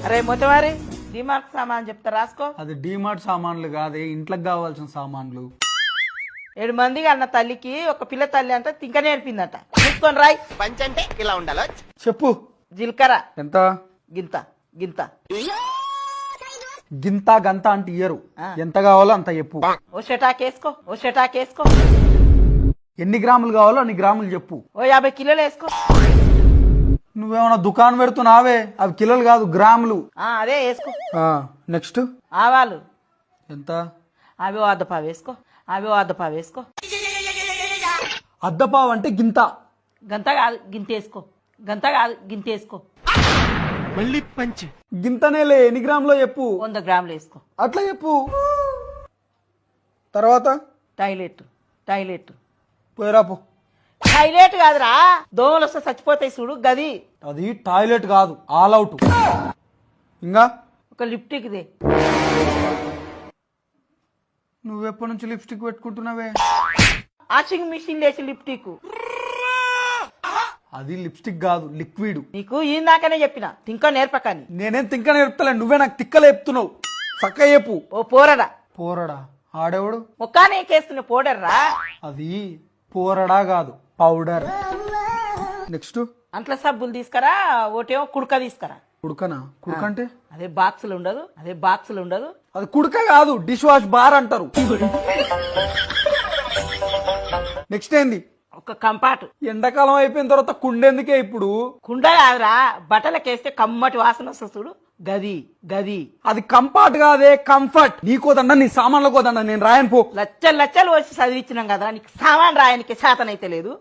అరే మొత్తవారి డిమార్ట్ సామాన్ చెప్తా రాసుకో. అది డిమార్ట్ సామాన్లు కాదే, ఇంట్లోకి కావాల్సిన సామాన్లు. 7 మందికి అన్న తల్లికి ఒక పిల్ల తల్లి అంటే తింక నేర్పిందట. చూసుకొని రాయ్. పంచ్ అంటే ఇలా ఉండాలి. చెప్పు. జీలకర్ర ఎంత? గింత గింత. గింత గంత అంటే ఇయ్యరు, ఎంత కావాలో అంత చెప్పు. ఓ షటాకేసుకో, ఓ షటాకేసుకో. ఎన్ని గ్రాములు కావాలో అన్ని గ్రాములు చెప్పు. ఓ 50 కిలోలు వేసుకో. నువ్వేమన్నా దుకాణం పెడుతున్నావే, అవి కిలోలు కాదు గ్రాములు. అదే వేసుకో. నెక్స్ట్ ఆవాలు ఎంత? అవి ఓ అద్దపావు వేసుకో, అవి ఓ అద్దపావు వేసుకో. అద్దపావు అంటే గింత. గంత కాదు గింత వేసుకో, గంత కాదు గింత వేసుకో. మళ్ళీ పంచ్. గింతనేలే, ఎన్ని గ్రాములో చెప్పు. 100 గ్రాములు వేసుకో. అట్లా చెప్పు. తర్వాత టాయిలెట్ టాయిలెట్ పోయిరాపు. టాయిలెట్ కాదురా, దోమలు వస్తే చచ్చిపోతాయి చూడు గది. అది టాయిలెట్ కాదు, ఆల్ అవుట్. ఇంకా ఒక లిప్టిక్ దే. నువ్వెప్పటి నుంచి లిప్స్టిక్ పెట్టుకుంటున్నావే? వాషింగ్ మిషన్ లేచి లిప్టిక్. అది లిప్స్టిక్ కాదు, లిక్విడ్. నీకు ఇందాకనే చెప్పిన తింక నేర్పకని. నేనేం తింక నేర్పుతలే, నువ్వే నాకు తిక్కలు చెప్తున్నావు. చక్క చెప్పు. ఓ పోరడా. పోరడా? ఆడేవాడు? ముఖానే కేస్తున్న పౌడర్ రా. అది పోరడా కాదు, పౌడర్. నెక్స్ట్ అంట్ల సబ్బులు తీసుకురా, ఒకటేమో కుడక తీసుకురా. కుడుకనా? కుడుక అంటే అదే బాక్సులు ఉండదు, అదే బాక్సులు ఉండదు. అది కుడుక కాదు, డిష్ వాష్ బార్ అంటారు. నెక్స్ట్ ఏంది? ఒక కంపాటు. ఎండాకాలం అయిపోయిన తర్వాత కుండెందుకే ఇప్పుడు? కుండ కాదురా, బట్టలకేస్తే కమ్మటి వాసన వస్తుంది చూడు గది గది. అది కంఫర్ట్ కాదే, కంఫర్ట్. నీకోదండ, నీ సామాన్ల కోదండ, నేను రాయను పో. లచ్చలు లచ్చలు వచ్చి చదివించినాం కదరా, నీకు సామాన్ రాయనికి శాతనైతే లేదు.